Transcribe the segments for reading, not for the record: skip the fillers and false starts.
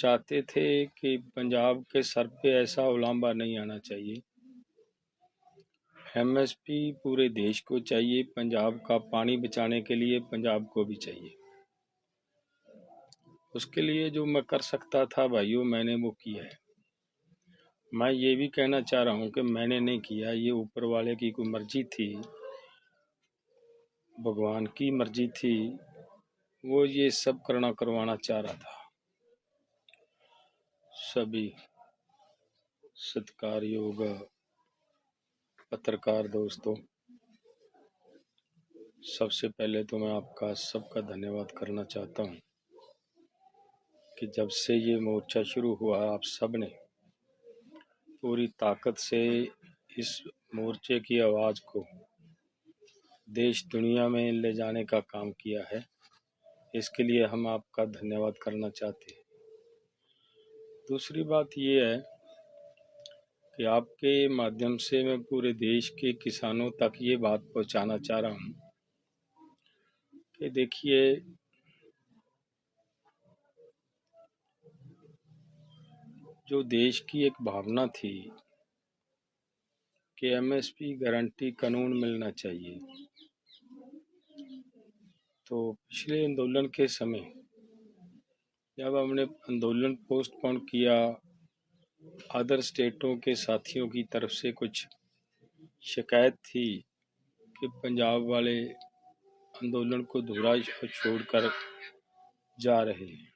चाहते थे कि पंजाब के सर पे ऐसा उलांबा नहीं आना चाहिए। एमएसपी पूरे देश को चाहिए, पंजाब का पानी बचाने के लिए पंजाब को भी चाहिए। उसके लिए जो मैं कर सकता था भाइयों, मैंने वो किया है। मैं ये भी कहना चाह रहा हूँ कि मैंने नहीं किया, ये ऊपर वाले की कोई मर्जी थी, भगवान की मर्जी थी। वो ये सब करवाना चाह रहा था। सभी सत्कारयोग पत्रकार दोस्तों, सबसे पहले तो मैं आपका सबका धन्यवाद करना चाहता हूँ कि जब से ये मोर्चा शुरू हुआ, आप सब ने पूरी ताकत से इस मोर्चे की आवाज़ को देश दुनिया में ले जाने का काम किया है। इसके लिए हम आपका धन्यवाद करना चाहते हैं। दूसरी बात ये है कि आपके माध्यम से मैं पूरे देश के किसानों तक ये बात पहुंचाना चाह रहा हूं कि देखिए, जो देश की एक भावना थी कि एमएसपी गारंटी कानून मिलना चाहिए, तो पिछले आंदोलन के समय जब हमने आंदोलन पोस्टपोन किया, अदर स्टेटों के साथियों की तरफ से कुछ शिकायत थी कि पंजाब वाले आंदोलन को अधूरा छोड़कर जा रहे हैं,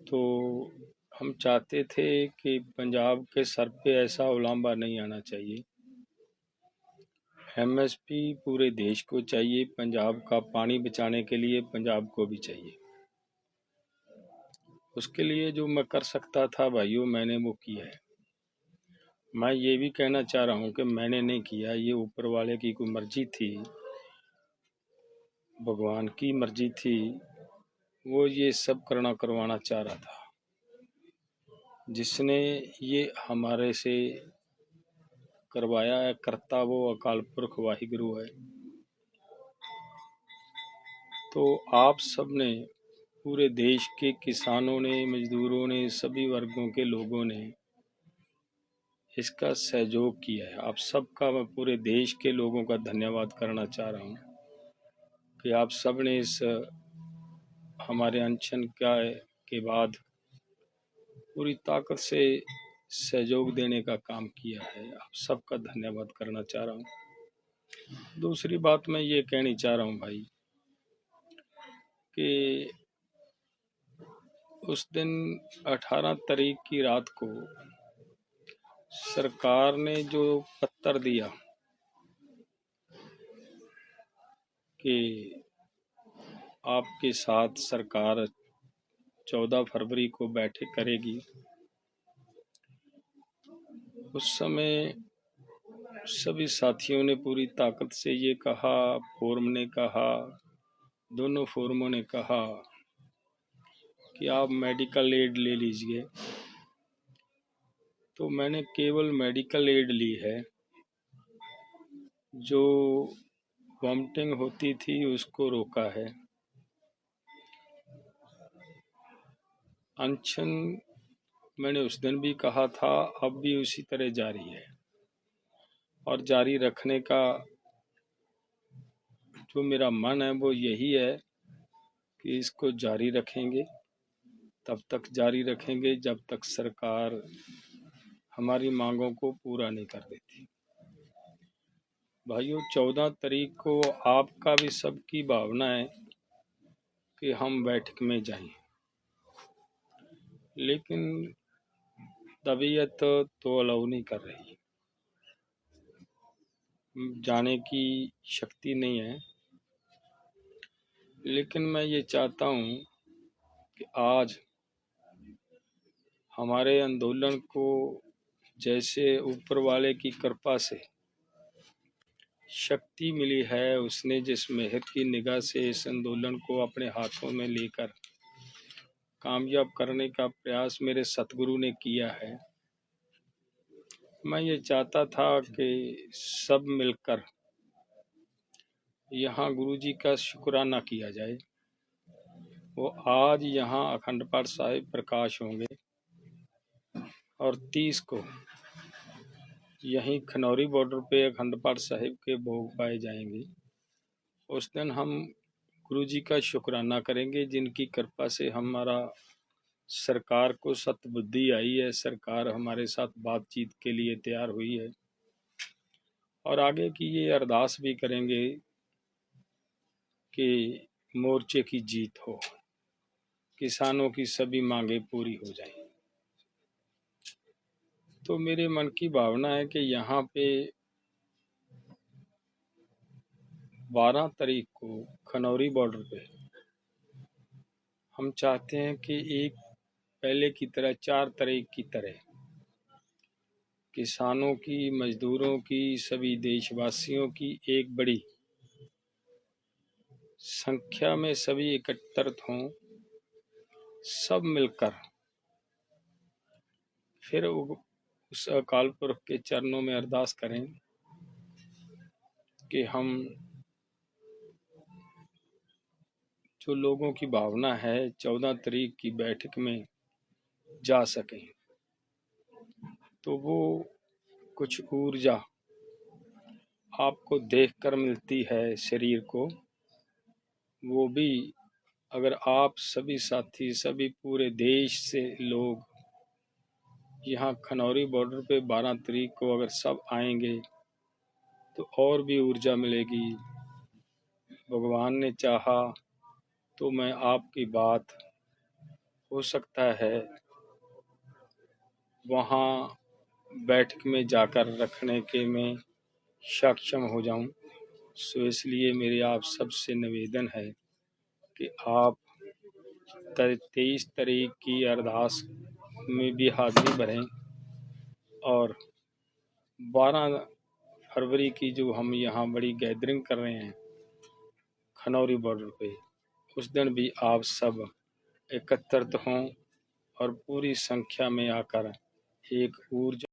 तो हम चाहते थे कि पंजाब के सर पे ऐसा उलांबा नहीं आना चाहिए। एमएसपी पूरे देश को चाहिए, पंजाब का पानी बचाने के लिए पंजाब को भी चाहिए। उसके लिए जो मैं कर सकता था भाइयों, मैंने वो किया है। मैं ये भी कहना चाह रहा हूँ कि मैंने नहीं किया, ये ऊपर वाले की कोई मर्जी थी, भगवान की मर्जी थी। वो ये सब करवाना चाह रहा था। जिसने ये हमारे से करवाया है, करता वो अकाल पुरख वाहिगुरु है। तो आप सब ने, पूरे देश के किसानों ने, मजदूरों ने, सभी वर्गों के लोगों ने इसका सहयोग किया है। आप सबका मैं पूरे देश के लोगों का धन्यवाद करना चाह रहा हूँ कि आप सब ने इस हमारे अनशन के बाद पूरी ताकत से सहयोग देने का काम किया है। आप सबका धन्यवाद करना चाह रहा हूँ। दूसरी बात मैं ये कहनी चाह रहा हूँ भाई कि उस दिन 18 तारीख की रात को सरकार ने जो पत्र दिया कि आपके साथ सरकार 14 फरवरी को बैठक करेगी, उस समय सभी साथियों ने पूरी ताकत से ये कहा, फोरम ने कहा, दोनों फोरमों ने कहा कि आप मेडिकल एड ले लीजिए। तो मैंने केवल मेडिकल एड ली है, जो वॉमिटिंग होती थी उसको रोका है। अनशन मैंने उस दिन भी कहा था, अब भी उसी तरह जारी है और जारी रखने का जो मेरा मन है वो यही है कि इसको जारी रखेंगे। तब तक जारी रखेंगे जब तक सरकार हमारी मांगों को पूरा नहीं कर देती। भाइयों, 14 तारीख को आपका भी सबकी भावना है कि हम बैठक में जाएं, लेकिन तबीयत तो अलाउ नहीं कर रही, जाने की शक्ति नहीं है। लेकिन मैं ये चाहता हूँ कि आज हमारे आंदोलन को, जैसे ऊपर वाले की कृपा से शक्ति मिली है, उसने जिस मेहर की निगाह से इस आंदोलन को अपने हाथों में लेकर कामयाब करने का प्रयास मेरे सतगुरु ने किया है, मैं ये चाहता था कि सब मिलकर यहाँ गुरु जी का शुक्राना किया जाए, वो आज यहाँ अखंड पाठ साहिब प्रकाश होंगे और 30 को यहीं खनौरी बॉर्डर पे अखंड पाठ साहिब के भोग पाए जाएंगे। उस दिन हम गुरु जी का शुक्राना करेंगे, जिनकी कृपा से हमारा सरकार को सतबुद्धि आई है, सरकार हमारे साथ बातचीत के लिए तैयार हुई है। और आगे की ये अरदास भी करेंगे कि मोर्चे की जीत हो, किसानों की सभी मांगे पूरी हो जाएं। तो मेरे मन की भावना है कि यहाँ पे 12 तारीख को खनौरी बॉर्डर पे हम चाहते हैं कि एक पहले की तरह 4 तारीख की तरह किसानों की, मजदूरों की, सभी देशवासियों की एक बड़ी संख्या में सभी एकत्रित हों, सब मिलकर फिर उस अकाल पुरख के चरणों में अरदास करें कि हम जो लोगों की भावना है 14 तारीख की बैठक में जा सकें। तो वो कुछ ऊर्जा आपको देखकर मिलती है शरीर को, वो भी अगर आप सभी साथी, सभी पूरे देश से लोग यहाँ खनौरी बॉर्डर पे 12 तारीख को अगर सब आएंगे तो और भी ऊर्जा मिलेगी। भगवान ने चाहा तो मैं आपकी बात हो सकता है वहाँ बैठक में जाकर रखने के मैं सक्षम हो जाऊं। सो इसलिए मेरी आप सबसे निवेदन है कि आप 23 तारीख की अरदास में भी हाजिरी भरें और 12 फरवरी की जो हम यहाँ बड़ी गैदरिंग कर रहे हैं खनौरी बॉर्डर पे, उस दिन भी आप सब एकत्रित हों और पूरी संख्या में आकर एक ऊर्जा